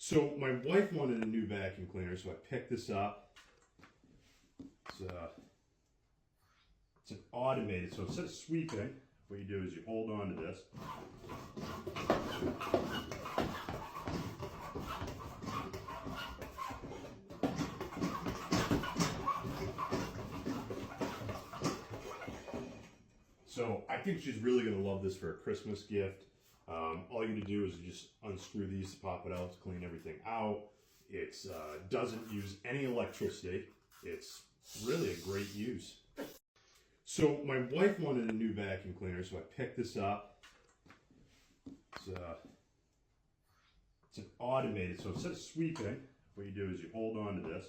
So my wife wanted a new vacuum cleaner, so I picked this up. It's an automated, so instead of sweeping, what you do is you hold on to this. So I think she's really going to love this for a Christmas gift. All you need to do is just unscrew these to pop it out to clean everything out. It doesn't use any electricity. It's really a great use. So my wife wanted a new vacuum cleaner, so I picked this up. It's an automated, so instead of sweeping, what you do is you hold on to this.